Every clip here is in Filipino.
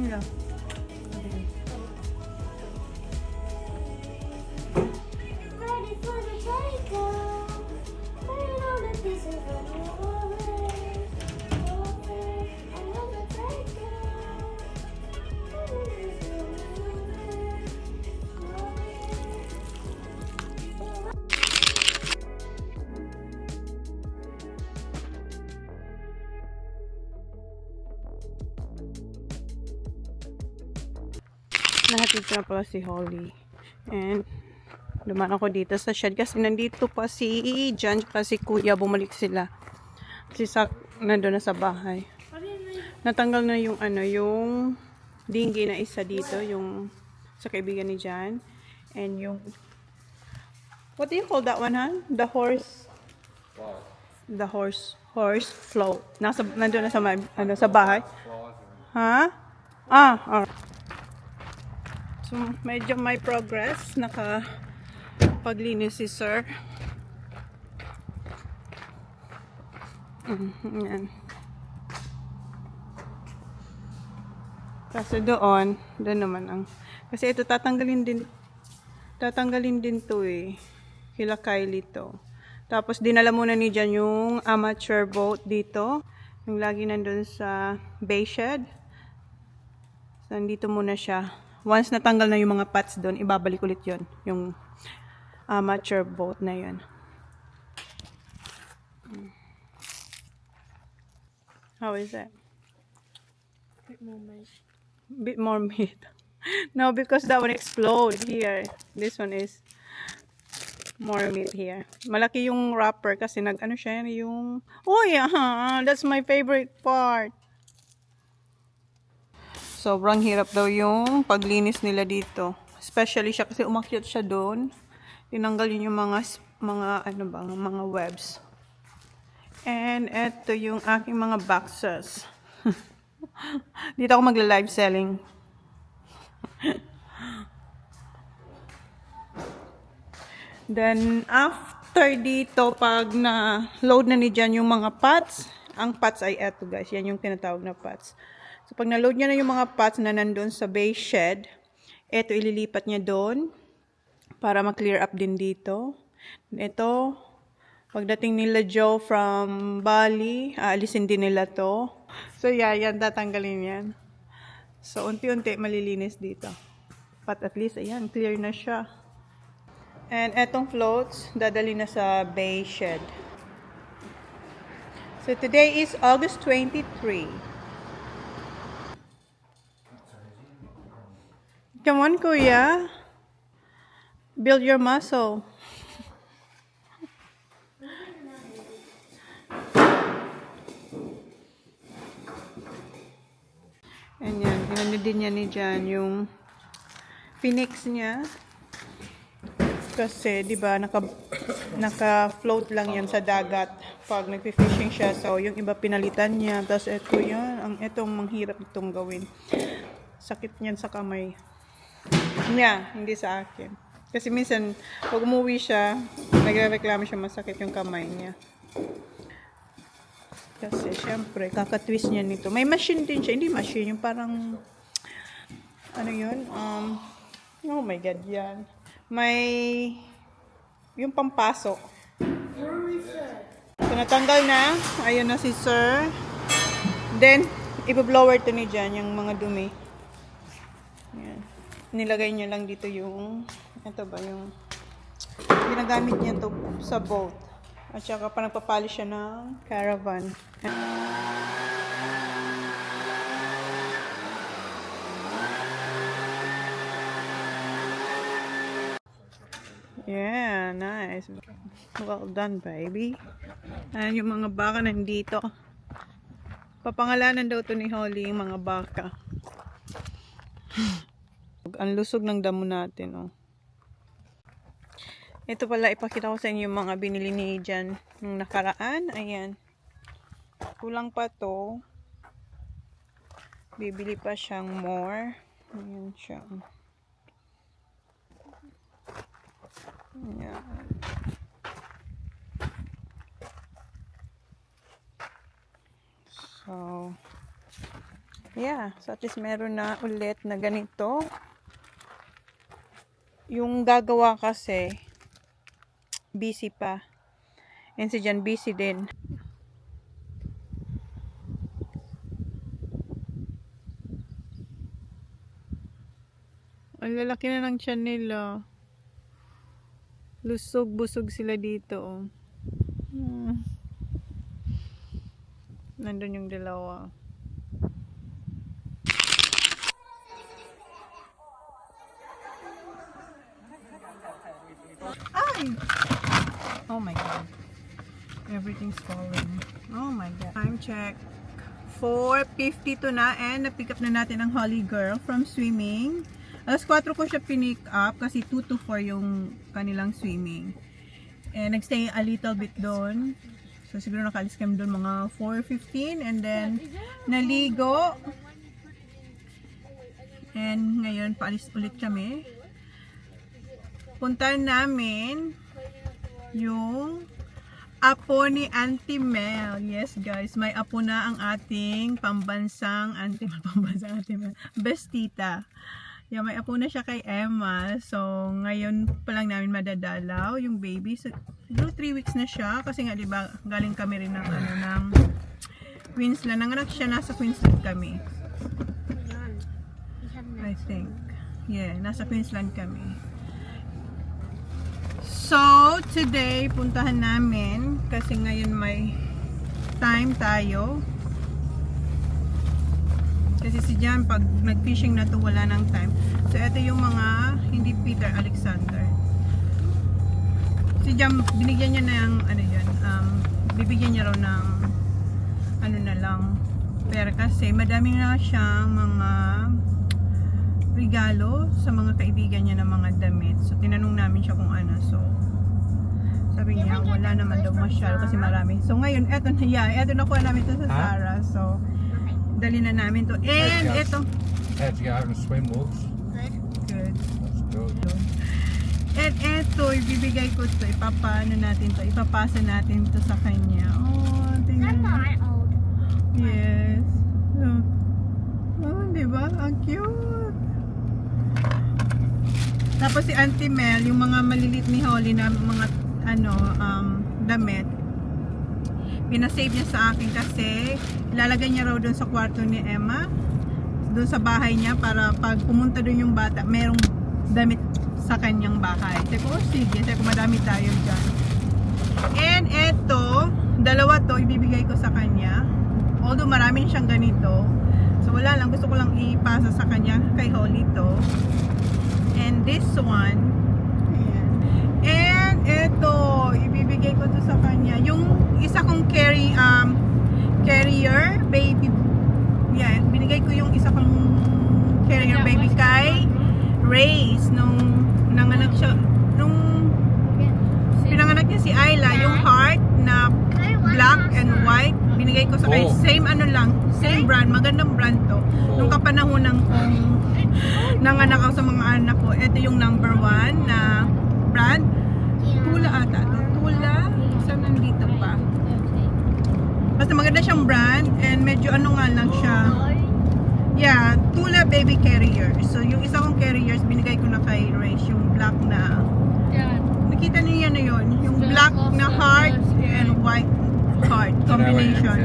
Yeah. Ready for the takeoff. Burn all the pieces of your orange. I love the takeoff. Nahatid ko na pala si Holly. And dumaan ako dito sa shed kasi nandito pa si Jan at si Kuya. Bumalik sila. Si Sak nandun na sa bahay. Natanggal na yung yung dinghy na isa dito, yung sa kaibigan ni Jan. And yung what do you call that one, ha? The horse float. Nandun na sa sa bahay. Ha? So, medyo may progress. Nakapaglinis si Sir. Yan. Kasi doon naman ang... Kasi ito, tatanggalin din to eh. Kila Kylie to. Tapos, dinala muna ni Jan yung amateur boat dito. Yung lagi nandun sa bay shed. So, nandito muna siya. Once natanggal na yung mga pots doon, ibabalik ulit yon, yung amateur boat na yon. How is that? Bit more meat. No, because that one exploded here. This one is more meat here. Malaki yung wrapper kasi nag-ano siya yung... Oh yeah, that's my favorite part. Sobrang hirap daw yung paglinis nila dito. Especially siya kasi umakyat siya doon. Tinanggal yun yung mga webs. And eto yung aking mga boxes. Dito ako magla-live selling. Then after dito, pag na-load na ni Jan yung mga pots, ang pots ay eto guys. Yan yung tinatawag na pots. So, pag na-load niya na yung mga pots na nandun sa bay shed, ito ililipat niya doon para ma-clear up din dito. Ito, pagdating nila Joe from Bali, aalisin din nila to. So, yeah, yan, tatanggalin yan. So, unti-unti malilinis dito. But at least, ayan, clear na siya. And etong floats, dadali na sa bay shed. So, today is August 23. Come on, Kuya. Build your muscle. And yan, ginano din niya ni Jan yung Phoenix niya. Kasi, di ba, naka-float lang yan sa dagat pag nagpi-fishing siya. So, yung iba pinalitan niya. Tapos, ito yan. Itong manghirap itong gawin. Sakit niyan sa kamay. Niya, hindi sa akin. Kasi minsan, pag umuwi siya, nagre-reklamo siya masakit yung kamay niya. Kasi, syempre, kakatwist niya nito. May machine din siya. Hindi machine, yung parang, ano yun? Oh my God, yan. May, yung pampasok. So, natanggal na. Ayun na si Sir. Then, ipa-blower to ni Jan, yung mga dumi. Yan. Nilagay niya lang dito yung, ito ba, yung ginagamit niya to sa boat. At saka pa nagpapalis siya ng caravan. Yeah, nice. Well done, baby. Ayan yung mga baka nandito. Papangalanan daw to ni Holly yung mga baka. Ang lusog ng damo natin, oh. Ito pala, ipakita ko sa inyo yung mga binili ni Jan nung nakaraan. Ayan. Kulang pa to. Bibili pa siyang more. Ayan siya. Ayan. So, Yeah, so at least meron na ulit na ganito. Yung gagawa kasi, busy pa. And si Jan busy din. Ang lalaki na ng tiyan nila. Lusog-busog sila dito. Oh. Nandun yung dalawa. Ay! Oh my god. Everything's falling. Oh my god. Time check. 4:52 na and na-pick up na natin ang Holly Girl from swimming. Alas 4 ko siya pinick up kasi 2 to 4 yung kanilang swimming. And nagstay a little bit doon. So siguro nakaalis kami doon mga 4:15 and then naligo. And ngayon paalis ulit kami. Puntahan namin yung apo ni Auntie Mel. Yes guys, may apo na ang ating pambansang Auntie Mel. Best tita. Yeah, may apo na siya kay Emma. So, ngayon pa lang namin madadalaw yung baby. So, siguro 3 weeks na siya. Kasi nga, diba, galing kami rin ng, ng Queensland. Nanganak siya, nasa Queensland kami. I think. Yeah, nasa Queensland kami. So, today, puntahan namin. Kasi ngayon may time tayo. Kasi si Jan, pag nag-fishing na to, wala nang time. So, ito yung mga, hindi Peter, Alexander. Si Jan, binigyan niya ng, bibigyan niya raw ng, na lang. Pero kasi, madami na siyang mga regalo sa mga kaibigan niya ng mga damit. So, tinanong namin siya kung ano. So, sabi niya, wala naman daw masyado kasi marami. So, ngayon, eto na, eto nakuha namin ito sa Zara. So, dali na namin to. And ito. Had to go out and swim walks. Good. That's good. And ito, ibibigay ko to. Ipapasa natin to sa kanya. Oh, tingnan mo. Yes. Look. Oh, diba? Ang cute. Tapos si Auntie Mel, yung mga malilit ni Holly na mga damit, pinasave niya sa akin kasi ilalagay niya raw doon sa kwarto ni Emma, doon sa bahay niya, para pag pumunta doon yung bata, merong damit sa kanyang bahay. Sabi ko, oh, sige, sabi ko, madami tayo dyan. And eto, dalawa to, ibibigay ko sa kanya. Although marami siyang ganito. So wala lang, gusto ko lang ipasa sa kanya, kay Holly to. And this one, and eto, ibibigay ko to sa kanya. Yung isa kong carrier baby, binigay ko yung isa kong carrier baby kay Race nung nanganak siya, nung pinanganak niya si Ayla, yung heart na black and white, binigay ko sa kanya. Same same brand, magandang brand to. Nung kapanahonan kong nanganak ako sa mga anak ko, ito yung number 1 na brand. Tula ata. Tula. Saan nandito pa? Basta maganda siyang brand and medyo lang siya. Yeah, Tula baby carrier. So yung isa kong carriers binigay ko na kay Race, yung black na. Nakita niyo yan na yun. Yung black na heart and white heart combination.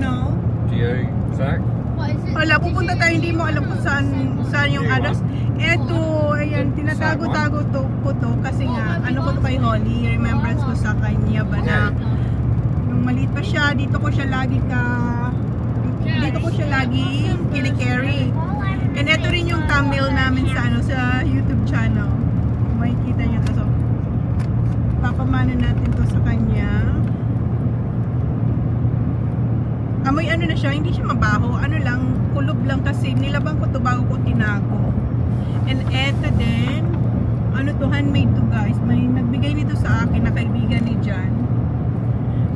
No? Do you, Zach? Wala, pupunta tayo, hindi mo alam kung saan yung address. Eto, ayan, tinatago-tago ko to kasi nga, ko to kay Holly, remembrance ko sa kanya ba na nung maliit pa siya, dito ko siya lagi kinikerry. And eto rin yung thumbnail namin sa YouTube channel. Makikita niyo to. So, papamana natin to sa kanya. Amoy na siya, hindi siya mabaho, kulob lang kasi nilabang ko to bago ko tinago. And eto din, handmade to guys, may nagbigay nito sa akin na kaibigan ni Jan.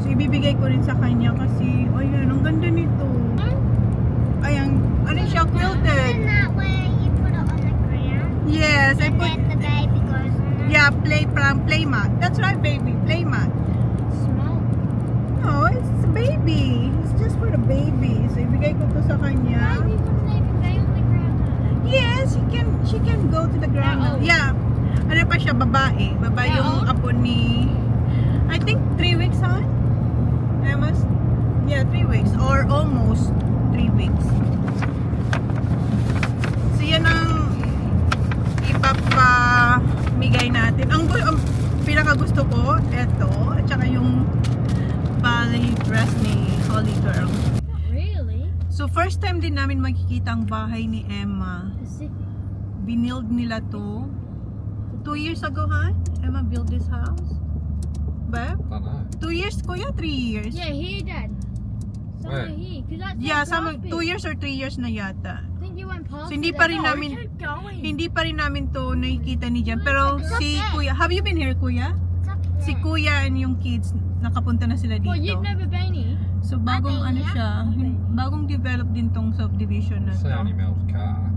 So ibibigay ko rin sa kanya kasi, ayan, ang ganda nito. Ayan, siya, quilted. Yes, I put, play mat. That's right baby, play mat. No, it's a baby. It's just for the baby. So, ibigay ko to sa kanya. Maybe wouldn't even lay on the ground now. Yes, she can go to the ground. Yeah, oh. Yeah. Ano pa siya, babae. Babae Yeah, yung oh. apo ni, I think 3 weeks, huh? Emma's, yeah, 3 weeks. Or almost 3 weeks. So, yan ang ipapamigay natin. Ang pinakagusto ko, eto. At saka yung ballet dress ni Holy Girl. Not really. So, first time din namin makikita ang bahay ni Emma. Pacific. Binild nila to 2 years ago, ha? Emma built this house. Beb? I know. 2 years, kuya? 3 years? Yeah, here, Dad. Somewhere Where? here. Cause that's Yeah, some 2 years or 3 years na yata. I think you went past. So, hindi it pa then. rin No, namin- we kept going. Hindi pa rin namin to nakikita ni Jan. Pero It's up si there. kuya, have you been here, kuya? It's up Si there. kuya and yung kids, nakapunta na sila Well, dito. you've never been here. So, bagong I've been ano here. siya, I've been here. bagong develop din tong subdivision na It's to. only Mel's car.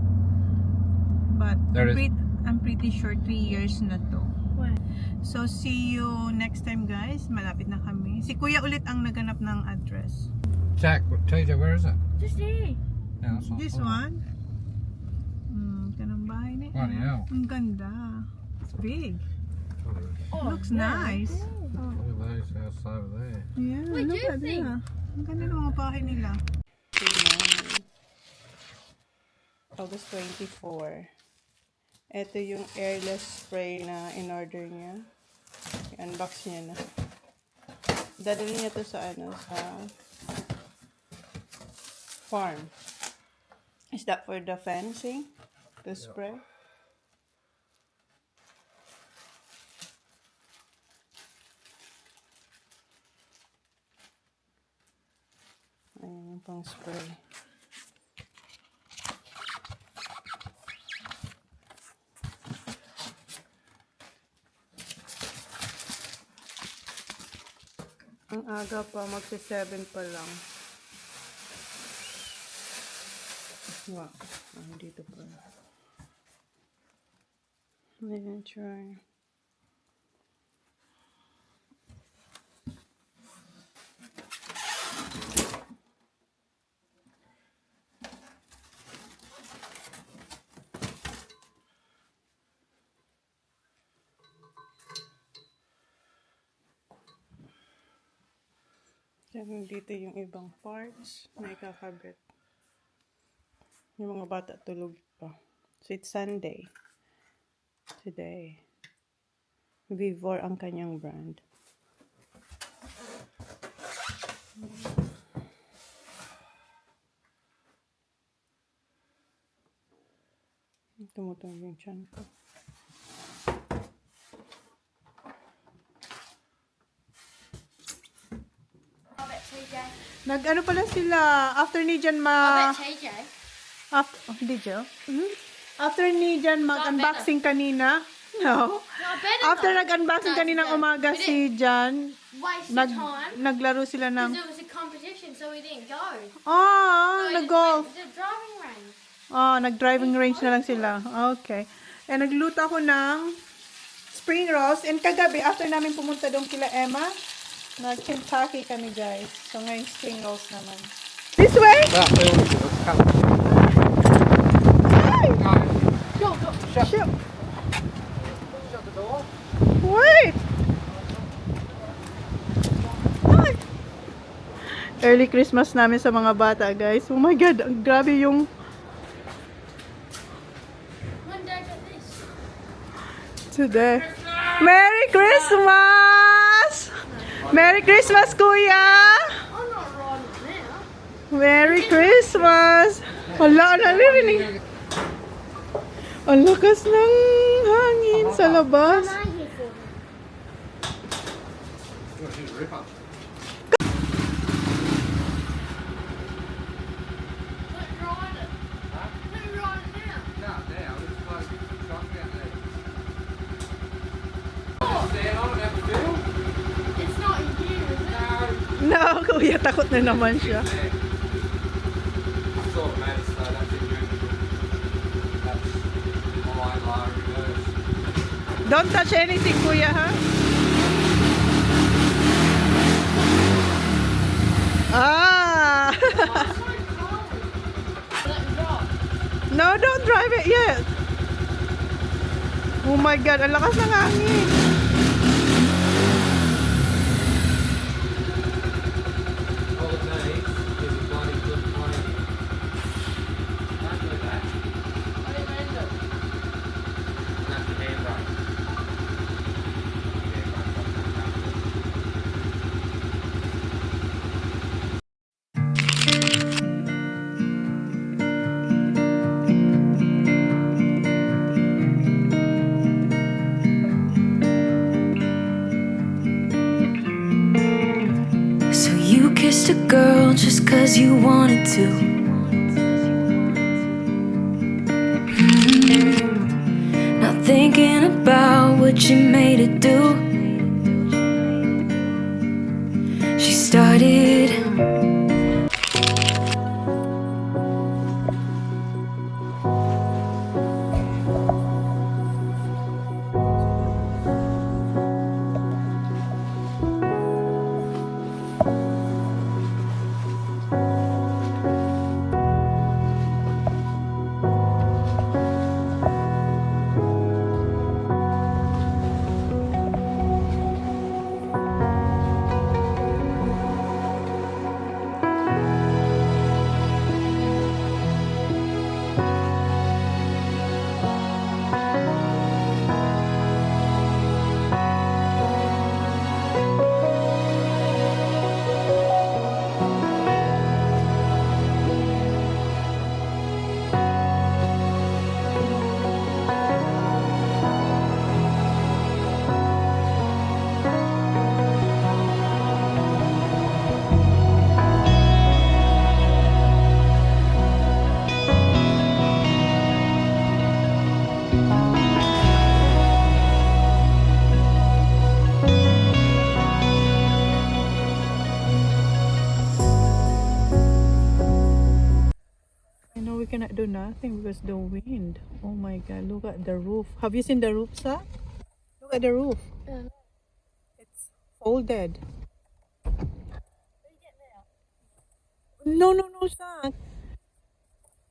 But There is- I'm pretty sure 3 years na to. Where? So, see you next time, guys. Malapit na kami. Si kuya ulit ang naganap ng address. Jack, TJ, where is it? Just here. Yeah, that's not This far. one? Kanang bahay ni Bloody hell. Ang ganda. It's big. Oh, Looks yeah. nice. Oh. Look at those houses over there. Yeah, What do look you at think? that. Ang ganda ng mga bahay nila. August 24. Ito yung airless spray na in-order niya. I-unbox niya na. Dadali niya to sa sa farm. Is that for the fencing? The spray? Ayan yung pang spray. Ang aga pa, magsi-7 pa lang. Wow, dito pa. Ayan, try. Yan, dito yung ibang parts na ikakabit. Yung mga bata tulog pa. So, it's Sunday. Today. Vivor ang kanyang brand. Tumutong yung tiyan ko. I bet TJ. Nag-ano pala sila, after ni Jan I bet TJ. Did you? After ni Jan mag-unboxing kanina. No. No, better After not. nag-unboxing No, kaninang no, umaga we si Jan, Waste nag, of time. naglaro sila ng, Because it was a competition, so we didn't go. ah, So we just nag-golf. went to the driving range. Ah, nag-driving range na lang sila. Okay. And nagluto ako ng spring rolls. And kagabi, after namin pumunta doon kila Emma, nag-Kentucky kami, guys. So, ngayon spring rolls naman. This way? That building looks kind of... Ay! Go, go. Shut. Shut the door. Wait! Ay! Early Christmas namin sa mga bata, guys. Oh my God, ang grabe yung When did I get this? today. Merry Christmas! Merry Christmas, Kuya! I'm not riding now. Merry Christmas! Wala, naririnig. Ang lakas ng hangin sa labas. What am I here for? What is it, Ripper? Let me ride it. Huh? Let me ride it now. No, now. It's close. It's got down there. Oh, Stand on it, have a feel. it's not in here, is it? No. No, Kuya, takot na naman siya. There. I saw the man so that's in your... That's high, low, reverse. Don't touch anything, Kuya, ha? Ah! No, don't drive it yet. Oh my God, ang lakas ng hangin. All it needs is a bloody good plane. Don't do that. And that's the handbrake. So you kissed a girl just 'cause you wanted to. Not thinking about what you made it do. She started. I know we cannot do nothing because the wind. Oh my God, look at the roof. Have you seen the roof, Sa? Look at the roof. It's folded. No, no, no, Sa.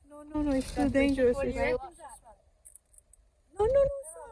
No, no, no, it's too dangerous. No, no, no, Sa.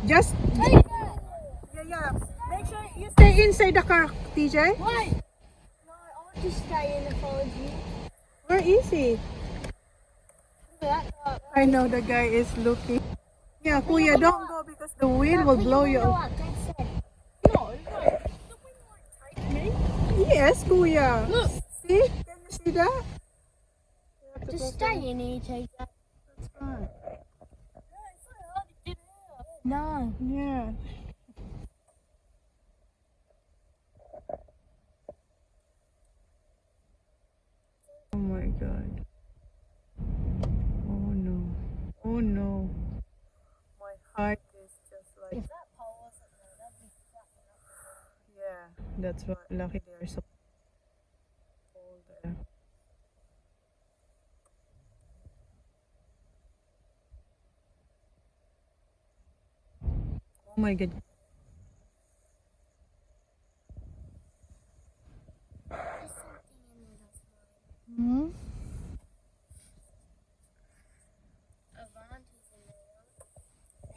Just yeah, yeah. Make sure you stay inside the car, TJ. Wait! No, I want to stay in and follow you. Where is he? Look at that. I know the guy is looking. Yeah, Kuya, don't go because the wind will blow you. No, no. The wind won't take me. Yes, Kuya. Look. See? Can you see that? You have to go Just stay in here, take that. That's fine. No. Yeah. Oh my God. Oh no. Oh no. My heart is just like. If that pole wasn't there, that'd be fucking up. Yeah, that's why. Lucky they are so cold there. Oh my god. There's something in there that's mine. Hmm? Avanti's in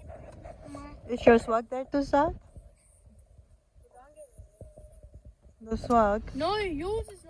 there. Mark. Is your swag there too, Sa? The swag? No, yours is